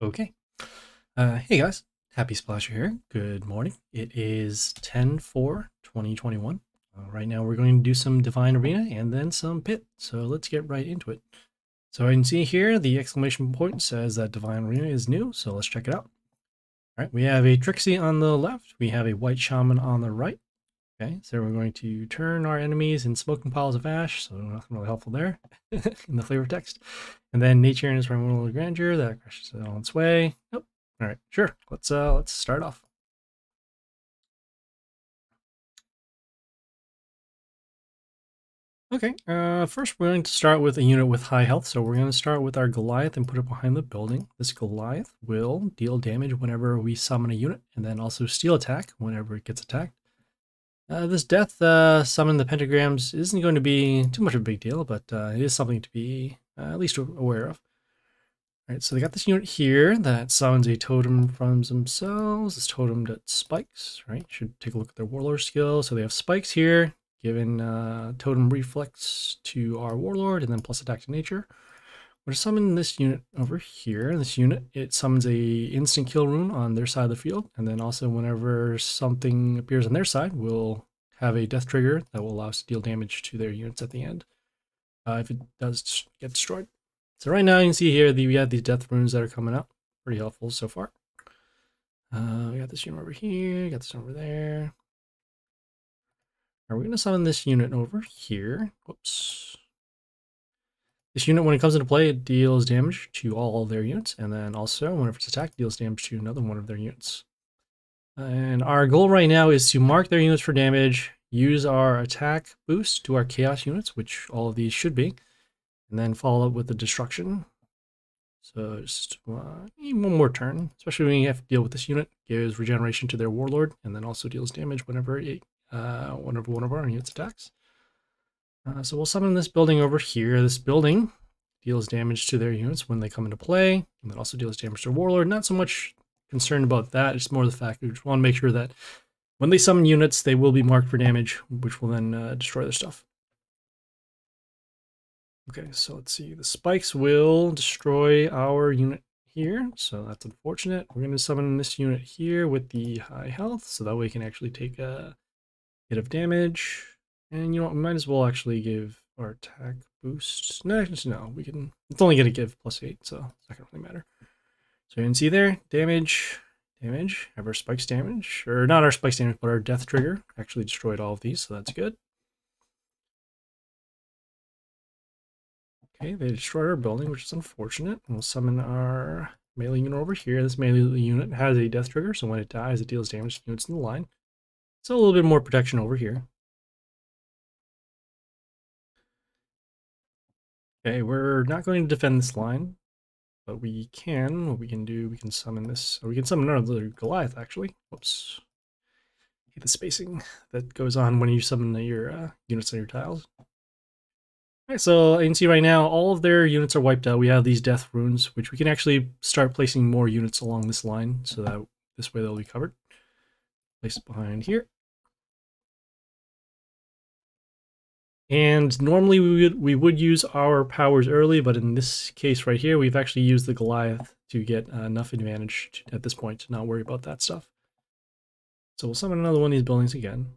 Okay. Hey guys, Happysplasher here. Good morning. It is 10/4/2021. Right now we're going to do some Divine Arena and then some Pit. So let's get right into it. So I can see here the exclamation point says that Divine Arena is new. So let's check it out. All right, we have a Trixie on the left. We have a White Shaman on the right. Okay, so we're going to turn our enemies in smoking piles of ash, so nothing really helpful there in the flavor text. And then nature and its primal grandeur that crashes it on its way. Nope. All right, sure. Let's start off. Okay, first we're going to start with a unit with high health. So we're going to start with our Goliath and put it behind the building. This Goliath will deal damage whenever we summon a unit, and then also steal attack whenever it gets attacked. This death summon the pentagrams isn't going to be too much of a big deal, but it is something to be at least aware of. All right, so they got this unit here that summons a totem from themselves. This totem that spikes, right? Should take a look at their Warlord skill. So they have spikes here, given totem reflex to our Warlord, and then plus attack to nature. We're going to summon this unit over here. This unit, it summons a instant kill rune on their side of the field, and then also whenever something appears on their side, we'll have a death trigger that will allow us to deal damage to their units at the end if it does get destroyed. So right now you can see here we have these death runes that are coming out. Pretty helpful so far. We got this unit over here, got this over there. Are we going to summon this unit over here? Whoops. This unit, when it comes into play, it deals damage to all their units, and then also, whenever it's attacked, deals damage to another one of their units. And our goal right now is to mark their units for damage, use our attack boost to our chaos units, which all of these should be, and then follow up with the destruction. So just one more turn, especially when you have to deal with this unit. Gives regeneration to their Warlord, and then also deals damage whenever one of our units attacks. So we'll summon this building over here. This building deals damage to their units when they come into play, and then also deals damage to Warlord. Not so much concerned about that. It's more the fact that we just want to make sure that when they summon units, they will be marked for damage, which will then destroy their stuff. Okay, so let's see. The spikes will destroy our unit here, so that's unfortunate. We're going to summon this unit here with the high health, so that way we can actually take a hit of damage. And you know what, we might as well actually give our attack boost. No, we can, it's only going to give +8, so it's not going to really matter. So you can see there, damage, have our spikes damage, or not our spikes damage, but our death trigger actually destroyed all of these, so that's good. Okay, they destroyed our building, which is unfortunate. We'll summon our melee unit over here. This melee unit has a death trigger, so when it dies, it deals damage to units in the line. So a little bit more protection over here. Okay, we're not going to defend this line, but we can. What we can do, we can summon this, or we can summon another Goliath, actually. Whoops. Hate the spacing that goes on when you summon your units on your tiles. Alright, so you can see right now, all of their units are wiped out. We have these death runes, which we can actually start placing more units along this line, so that this way they'll be covered. Place it behind here. And normally we would use our powers early, but in this case right here, we've actually used the Goliath to get enough advantage at this point to not worry about that stuff. So we'll summon another one of these buildings again.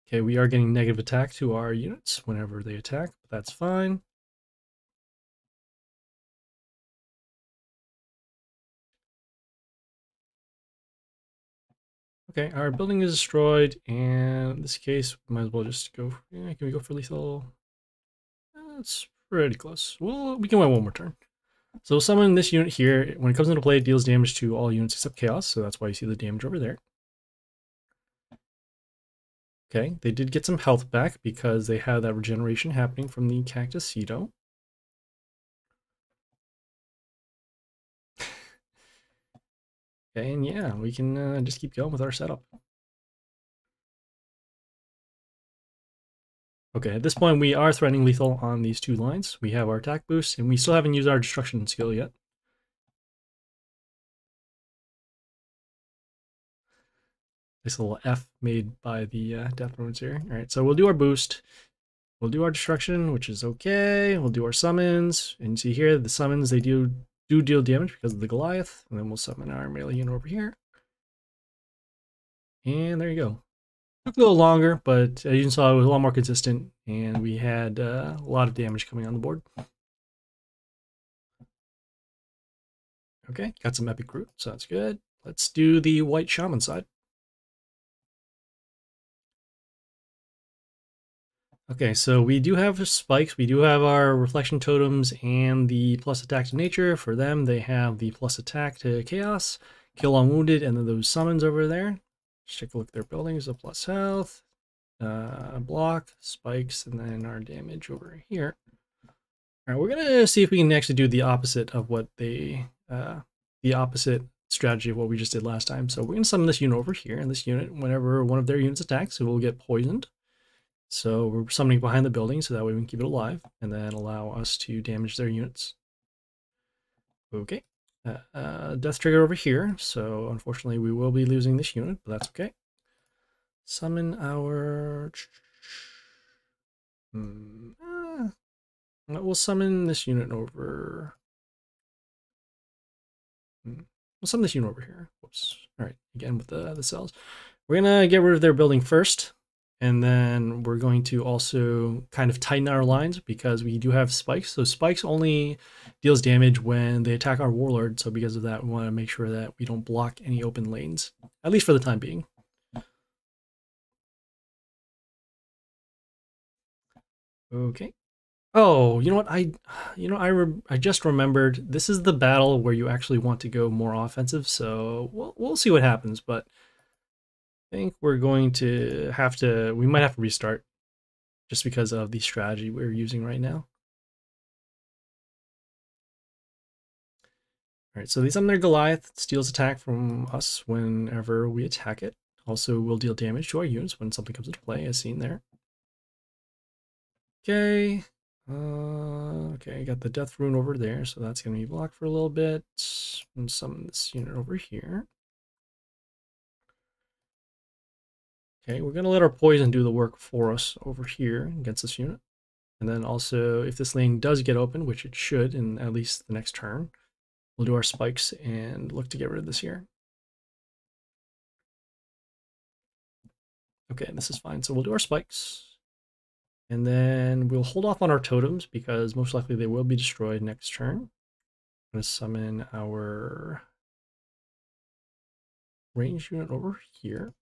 Okay, we are getting negative attack to our units whenever they attack, but that's fine. Okay, our building is destroyed, and in this case, we might as well just go. Can we go for lethal? That's pretty close. Well, we can wait one more turn. So we'll summon this unit here. When it comes into play, it deals damage to all units except chaos, so that's why you see the damage over there. Okay, they did get some health back because they have that regeneration happening from the Cactusito. Okay, and yeah, we can just keep going with our setup. Okay, at this point we are threatening lethal on these two lines. We have our attack boost, and we still haven't used our destruction skill yet. This little F made by the death runes here. Alright, so we'll do our boost. We'll do our destruction, which is okay. We'll do our summons, and you see here the summons, they do deal damage because of the Goliath, and then we'll summon our melee unit over here. And there you go. Took a little longer, but as you saw, it was a lot more consistent, and we had a lot of damage coming on the board. Okay, got some epic root, so that's good. Let's do the white shaman side. Okay, so we do have spikes. We do have our reflection totems and the plus attack to nature. For them, they have the plus attack to chaos, kill unwounded, and then those summons over there. Let's take a look at their buildings. The plus health, block, spikes, and then our damage over here. All right, we're gonna see if we can actually do the opposite of what they, the opposite strategy of what we just did last time. So we're gonna summon this unit over here, and this unit, whenever one of their units attacks, it will get poisoned. So we're summoning behind the building, so that way we can keep it alive, and then allow us to damage their units. Okay, death trigger over here, so unfortunately we will be losing this unit, but that's okay. Summon our... we'll summon this unit over... We'll summon this unit over here. Whoops. Alright, again with the cells. We're going to get rid of their building first. And then we're going to also kind of tighten our lines because we do have spikes. So spikes only deals damage when they attack our warlord. So because of that, we want to make sure that we don't block any open lanes, at least for the time being. Okay. Oh, you know what? I just remembered this is the battle where you actually want to go more offensive. So we'll see what happens, but I think we're going to have to, we might have to restart just because of the strategy we're using right now. All right, so these summon their Goliath, steals attack from us whenever we attack it. Also will deal damage to our units when something comes into play, as seen there. Okay, okay, got the death rune over there, so that's going to be blocked for a little bit. And summon this unit over here. Okay, we're going to let our poison do the work for us over here against this unit. And then also, if this lane does get open, which it should in at least the next turn, we'll do our spikes and look to get rid of this here. Okay, this is fine. So we'll do our spikes. And then we'll hold off on our totems because most likely they will be destroyed next turn. I'm going to summon our range unit over here.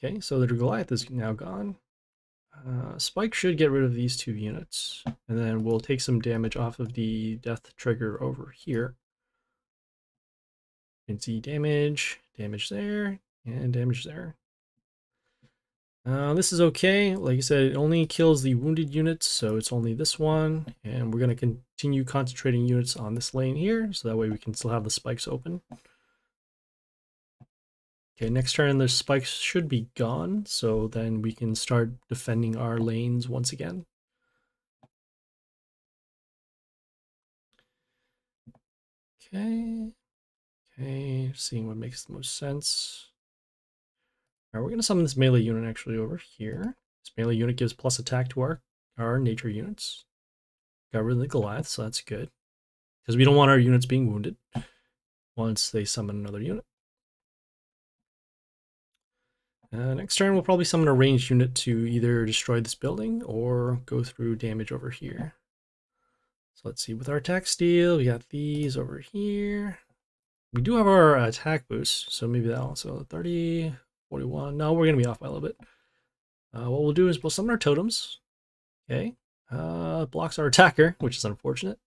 Okay, so the Goliath is now gone. Spike should get rid of these two units, and then we'll take some damage off of the death trigger over here. You can see damage there, and damage there. This is okay. Like I said, it only kills the wounded units, so it's only this one, and we're going to continue concentrating units on this lane here, so that way we can still have the spikes open. Okay, next turn the spikes should be gone, so then we can start defending our lanes once again. Okay, seeing what makes the most sense. All right, we're going to summon this melee unit actually over here. This melee unit gives plus attack to our nature units. Got rid of the Goliath, so that's good. Because we don't want our units being wounded once they summon another unit. Next turn, we'll probably summon a ranged unit to either destroy this building or go through damage over here. So let's see, with our attack steal, we got these over here. We do have our attack boost, so maybe that'll, so 30, 41, no, we're going to be off by a little bit. What we'll do is we'll summon our totems. Okay, blocks our attacker, which is unfortunate.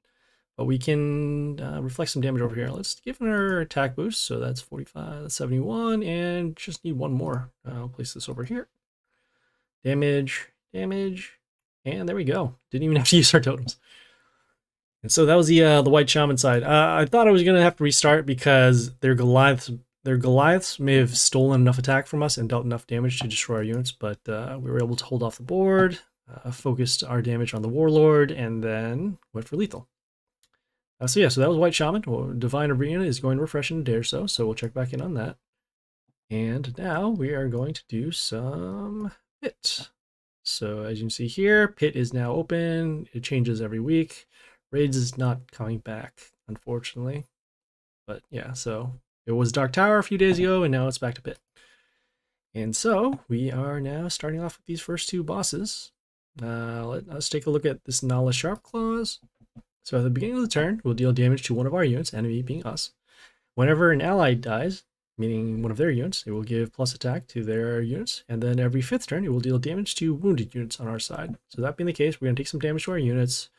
But we can reflect some damage over here. Let's give her attack boost. So that's 45, 71, and just need one more. I'll place this over here. Damage, damage, and there we go. Didn't even have to use our totems. And so that was the white shaman side. I thought I was gonna have to restart because their Goliaths may have stolen enough attack from us and dealt enough damage to destroy our units, but we were able to hold off the board, focused our damage on the Warlord, and then went for lethal. So that was White Shaman. Well, Divine Arena is going to refresh in a day or so we'll check back in on that. And now we are going to do some pit. So as you can see here, pit is now open. It changes every week. Raids is not coming back, unfortunately. But yeah, so it was Dark Tower a few days ago, and now it's back to pit. And so we are now starting off with these first two bosses. Let us take a look at this Nala Sharp Claws. So at the beginning of the turn, we'll deal damage to one of our units, enemy being us. Whenever an ally dies, meaning one of their units, it will give plus attack to their units, and then every 5th turn, it will deal damage to wounded units on our side. So that being the case, we're going to take some damage to our units.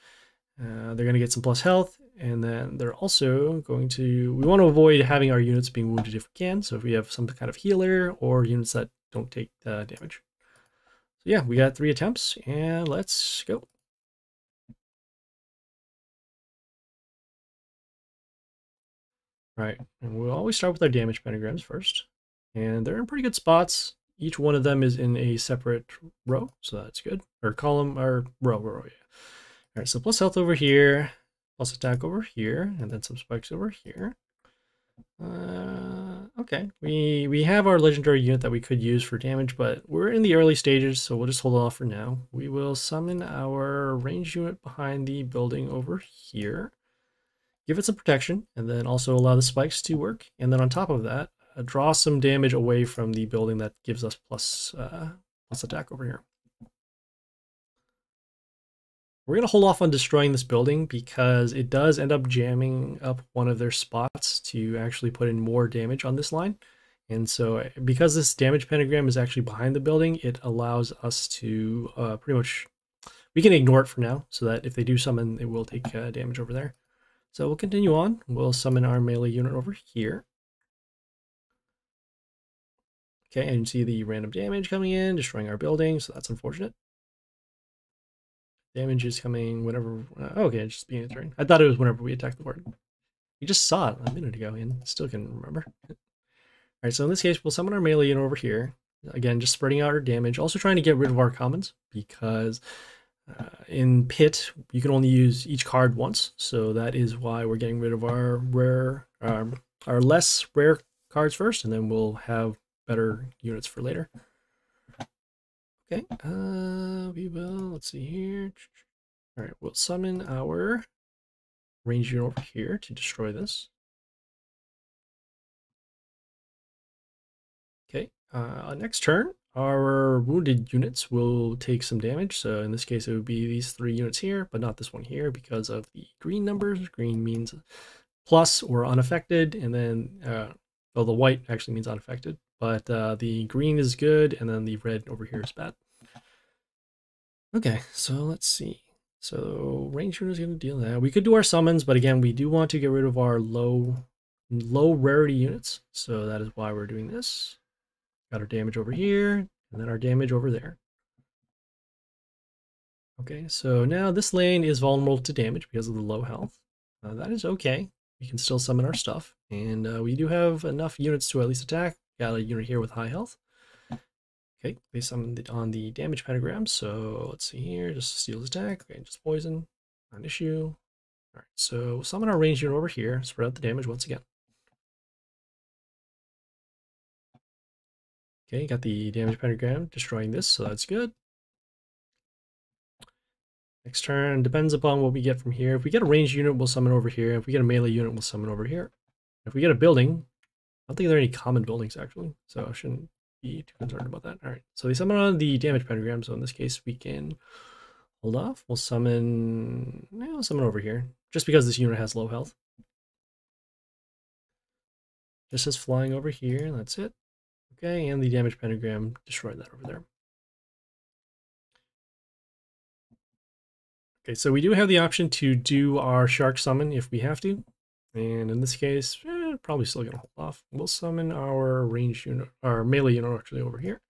They're going to get some plus health, and then they're also going to... We want to avoid having our units being wounded if we can, so if we have some kind of healer or units that don't take damage. So yeah, we got 3 attempts, and let's go. All right, and we'll always start with our damage pentagrams first. And they're in pretty good spots. Each one of them is in a separate row, so that's good. Or column, or row, yeah. All right, so plus health over here, plus attack over here, and then some spikes over here. Okay, we have our legendary unit that we could use for damage, but we're in the early stages, so we'll just hold off for now. We will summon our ranged unit behind the building over here. Give it some protection, and then also allow the spikes to work. And then on top of that, draw some damage away from the building that gives us plus attack over here. We're going to hold off on destroying this building because it does end up jamming up one of their spots to actually put in more damage on this line. And so because this damage pentagram is actually behind the building, it allows us to pretty much... We can ignore it for now, so that if they do summon, it will take damage over there. So we'll continue on. We'll summon our melee unit over here. Okay, and you see the random damage coming in, destroying our building, so that's unfortunate. Damage is coming whenever... okay, it's just being a turn. I thought it was whenever we attack the board. We just saw it a minute ago and still can remember. Alright, so in this case, we'll summon our melee unit over here. Again, just spreading out our damage. Also trying to get rid of our commons, because in pit, you can only use each card once. So that is why we're getting rid of our rare, our less rare cards first, and then we'll have better units for later. Okay, we will, let's see here. All right, we'll summon our ranged unit over here to destroy this. Okay, next turn, our wounded units will take some damage. So in this case, it would be these 3 units here, but not this one here because of the green numbers. Green means plus or unaffected, and then, well, the white actually means unaffected, but the green is good, and then the red over here is bad. Okay, so let's see. So range unit is going to deal that. We could do our summons, but again, we do want to get rid of our low rarity units, so that is why we're doing this. Got our damage over here, and then our damage over there. Okay, so now this lane is vulnerable to damage because of the low health. That is okay. We can still summon our stuff, and we do have enough units to at least attack. Got a unit here with high health. Okay, they summoned it on the damage pentagram, so let's see here, just steals attack, okay, just poison, not an issue. Alright, so we'll summon our ranged unit over here, spread out the damage once again. Okay, got the damage pentagram destroying this, so that's good. Next turn, depends upon what we get from here. If we get a ranged unit, we'll summon over here. If we get a melee unit, we'll summon over here. If we get a building, I don't think there are any common buildings actually, so I shouldn't be too concerned about that. All right, so we summon on the damage pentagram, so in this case we can hold off. We'll summon, we'll summon over here, just because this unit has low health. Just as flying over here, that's it. Okay, and the damage pentagram destroyed that over there. Okay, so we do have the option to do our shark summon if we have to. And in this case, probably still gonna hold off. We'll summon our ranged unit, our melee unit actually over here.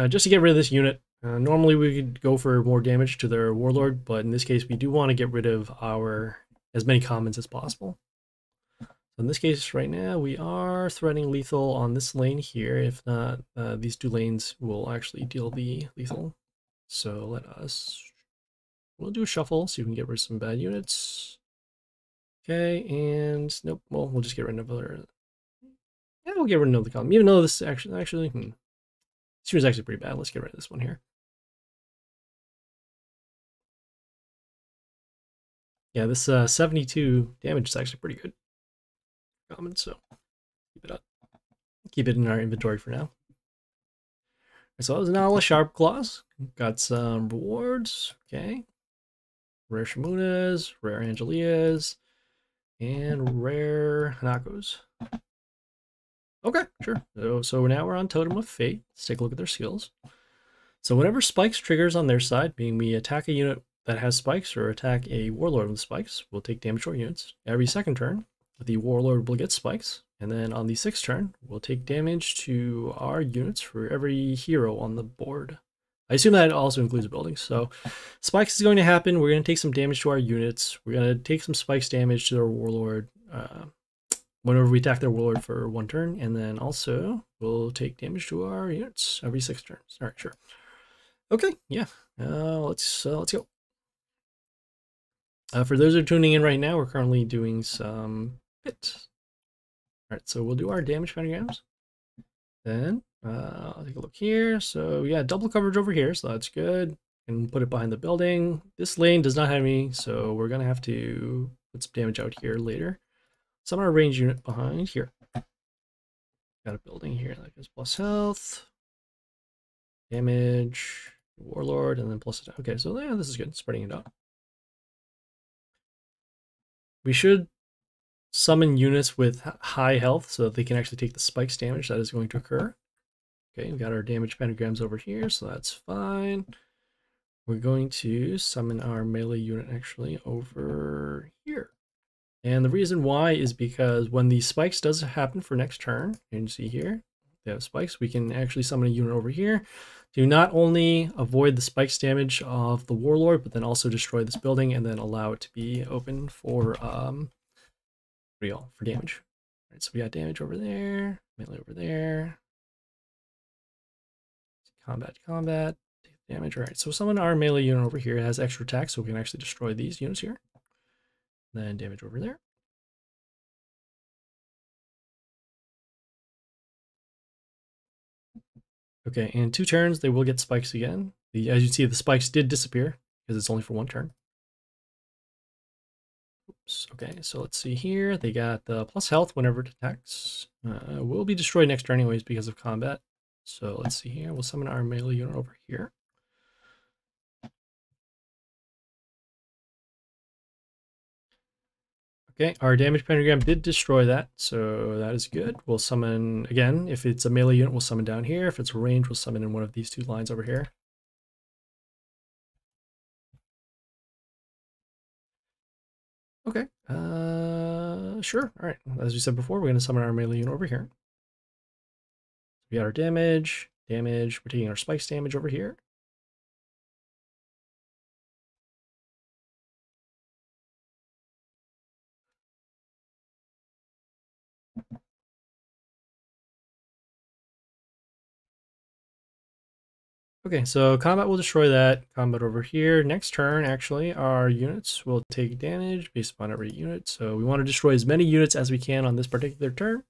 Just to get rid of this unit. Normally we could go for more damage to their Warlord, but in this case we do want to get rid of our as many commons as possible. So in this case right now we are threatening lethal on this lane here. If not, these 2 lanes will actually deal the lethal. So we'll do a shuffle so you can get rid of some bad units. Okay, and nope, well, we'll just get rid of Yeah, we'll get rid of the column. Even though this this one is actually pretty bad. Let's get rid of this one here. Yeah, this 72 damage is actually pretty good. Common, so keep it up. Keep it in our inventory for now. So that was now a Sharp Claws. Got some rewards. Okay. Rare Shimunas, rare Angelias, and rare Hanakos. Okay, sure. So now we're on Totem of Fate. Let's take a look at their skills. So whenever spikes triggers on their side, meaning we attack a unit that has spikes or attack a Warlord with spikes, we'll take damage to our units. Every second turn, the Warlord will get spikes. And then on the sixth turn, we'll take damage to our units for every hero on the board. I assume that also includes buildings. So spikes is going to happen. We're going to take some damage to our units. We're going to take some spikes damage to their Warlord whenever we attack their Warlord for one turn. And then also we'll take damage to our units every 6 turns. All right, sure. Okay, yeah. Let's go. For those who are tuning in right now, we're currently doing some bits. All right, so we'll do our damage pentagrams. Then I'll take a look here. So yeah, double coverage over here, so that's good. And put it behind the building. This lane does not have any, so we're gonna have to put some damage out here later. So I'm gonna range unit behind here. Got a building here that gives plus health, damage, Warlord, and then plus attack. Okay, so yeah, this is good. Spreading it out. We should summon units with high health so that they can actually take the spikes damage that is going to occur. Okay, we got our damage pentagrams over here, so that's fine. We're going to summon our melee unit actually over here. And the reason why is because when the spikes does happen for next turn, you can see here, they have spikes, we can actually summon a unit over here to not only avoid the spikes damage of the Warlord, but then also destroy this building and then allow it to be open for damage. All right, so we got damage over there, melee over there. Combat, take damage. All right, so summon our melee unit over here. It has extra attack, so we can actually destroy these units here. Then damage over there. Okay, in 2 turns, they will get spikes again. As you see, the spikes did disappear because it's only for 1 turn. Oops. Okay, so let's see here. They got the plus health whenever it attacks. Will be destroyed next turn anyways because of combat. So let's see here. We'll summon our melee unit over here. Okay, our damage pentagram did destroy that, so that is good. We'll summon, again, if it's a melee unit, we'll summon down here. If it's a range, we'll summon in one of these 2 lines over here. Okay, sure. All right, as we said before, we're going to summon our melee unit over here. We got our damage. We're taking our spikes damage over here. Okay, so combat will destroy that. Combat over here. Next turn, actually, our units will take damage based upon every unit. So we want to destroy as many units as we can on this particular turn.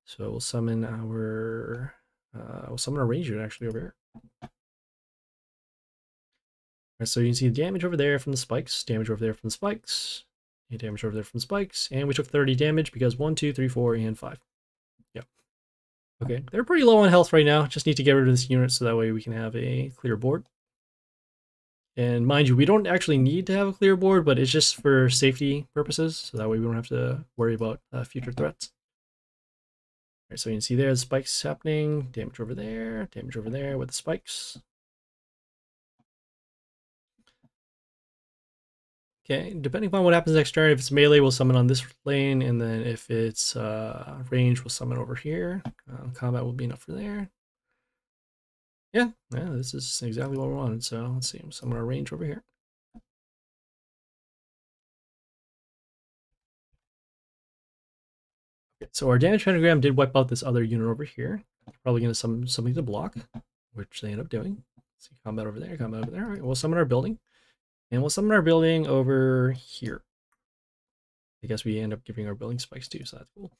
So we'll summon our range unit actually over here. Right, so you can see damage over there from the spikes, damage over there from the spikes, and damage over there from the spikes, and we took 30 damage because 1, 2, 3, 4, and 5. Yep. Okay, they're pretty low on health right now. Just need to get rid of this unit so that way we can have a clear board. And mind you, we don't actually need to have a clear board, but it's just for safety purposes, so that way we don't have to worry about future threats. All right, so you can see there's spikes happening, damage over there with the spikes. Okay, depending upon what happens next turn, if it's melee, we'll summon on this lane, and then if it's range, we'll summon over here. Combat will be enough for there. Yeah, this is exactly what we wanted. So let's see, we'll summon our range over here. Okay, so our damage pentagram did wipe out this other unit over here. Probably going to summon something to block, which they end up doing. Let's see, combat over there, combat over there. All right, we'll summon our building. And we'll summon our building over here. I guess we end up giving our building spikes too, so that's cool.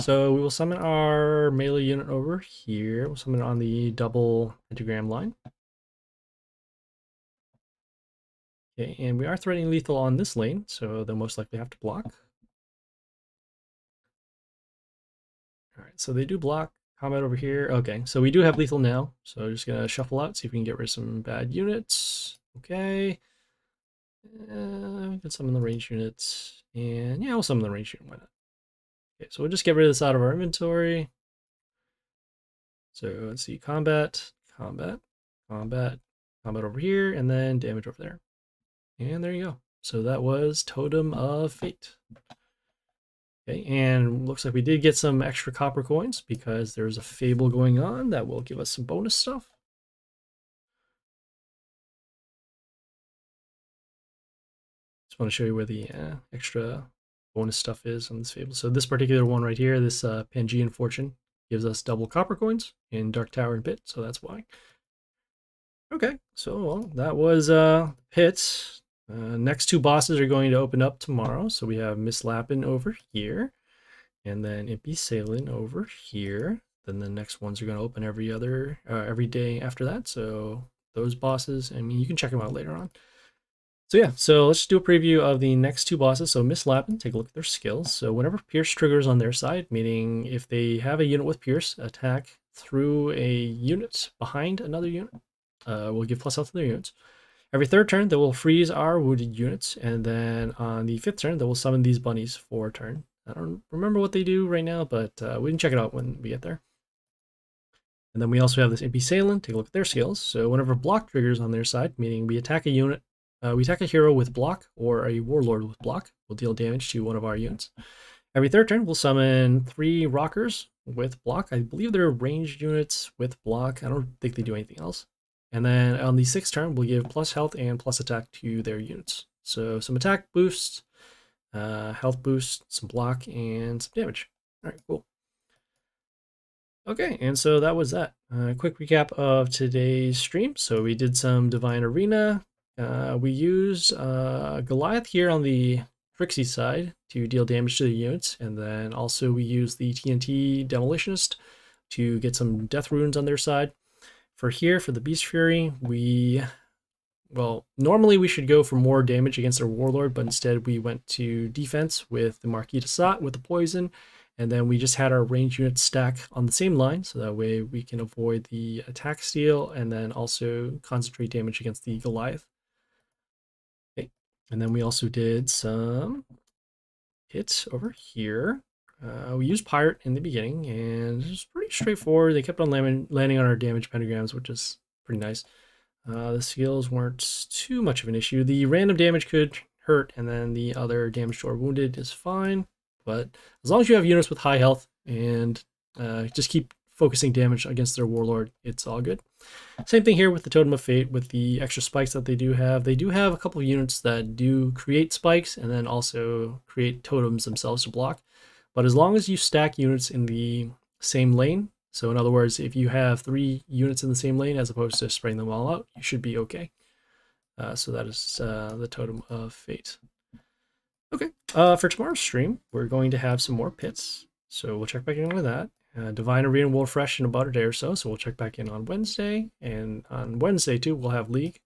So we will summon our melee unit over here. We'll summon it on the double pentagram line. Okay, and we are threatening lethal on this lane, so they'll most likely have to block. All right, so they do block. Combat over here. Okay, so we do have lethal now. So just gonna shuffle out, see if we can get rid of some bad units. Okay. Get some of the range units. And yeah, we'll summon the range unit. Why not? Okay, so we'll just get rid of this out of our inventory. So let's see, combat, combat, combat, combat over here, and then damage over there. And there you go. So that was Totem of Fate. Okay, and looks like we did get some extra copper coins because there's a fable going on that will give us some bonus stuff. Just want to show you where the extra bonus stuff is on this fable. So this particular one right here, this Pangean Fortune, gives us double copper coins in Dark Tower and Pit, so that's why. Okay, so well, that was Pit. Next two bosses are going to open up tomorrow. So we have Miss Lapin over here, and then Impy Celyn over here. Then the next ones are going to open every day after that. So those bosses, I mean, you can check them out later on. So yeah, so let's do a preview of the next two bosses. So Miss Lapin, take a look at their skills. So whenever Pierce triggers on their side, meaning if they have a unit with Pierce, attack through a unit behind another unit, will give plus health to their units. Every third turn, they will freeze our wounded units, and then on the fifth turn, they will summon these bunnies for a turn. I don't remember what they do right now, but we can check it out when we get there. And then we also have this Impy Celyn. Take a look at their skills. So whenever block triggers on their side, meaning we attack a unit, we attack a hero with block or a warlord with block, we'll deal damage to one of our units. Every third turn, we'll summon 3 rockers with block. I believe they're ranged units with block. I don't think they do anything else. And then on the 6th turn, we'll give plus health and plus attack to their units. So some attack boosts, health boost, some block, and some damage. All right, cool. Okay, and so that was that. Quick recap of today's stream. So we did some Divine Arena. We used Goliath here on the Trixie side to deal damage to the units. And then also we used the TNT Demolitionist to get some death runes on their side. For here, for the Beast Fury, normally we should go for more damage against their Warlord, but instead we went to defense with the Marquis de Sade with the poison, and then we just had our range units stack on the same line, so that way we can avoid the attack steal and then also concentrate damage against the Goliath. Okay. And then we also did some hits over here. We used Pirate in the beginning, and it was pretty straightforward. They kept on landing on our damage pentagrams, which is pretty nice. The skills weren't too much of an issue. The random damage could hurt, and then the other damage to our wounded is fine. But as long as you have units with high health and just keep focusing damage against their Warlord, it's all good. Same thing here with the Totem of Fate with the extra spikes that they do have. They do have a couple of units that do create spikes and then also create totems themselves to block. But as long as you stack units in the same lane, so in other words, if you have 3 units in the same lane as opposed to spreading them all out, you should be okay. So that is the Totem of Fate. Okay, for tomorrow's stream, we're going to have some more pits. So we'll check back in with that. Divine Arena will refresh in about a day or so, so we'll check back in on Wednesday. And on Wednesday, too, we'll have League.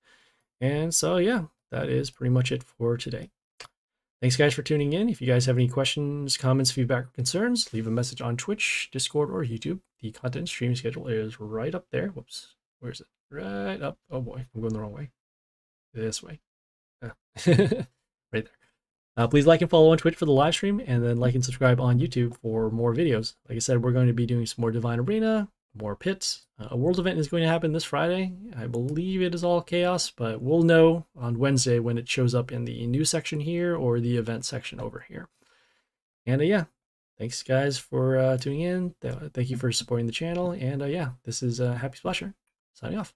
And so, yeah, that is pretty much it for today. Thanks, guys, for tuning in. If you guys have any questions, comments, feedback, or concerns, leave a message on Twitch, Discord, or YouTube. The content streaming schedule is right up there. Whoops. Where is it? Right up. Oh, boy. I'm going the wrong way. This way. Right there. Please like and follow on Twitch for the live stream, and then like and subscribe on YouTube for more videos. Like I said, we're going to be doing some more Divine Arena, more pits. A world event is going to happen this Friday. I believe it is all chaos, but we'll know on Wednesday when it shows up in the news section here or the event section over here. And yeah, thanks guys for tuning in. Thank you for supporting the channel. And yeah, this is Happysplasher signing off.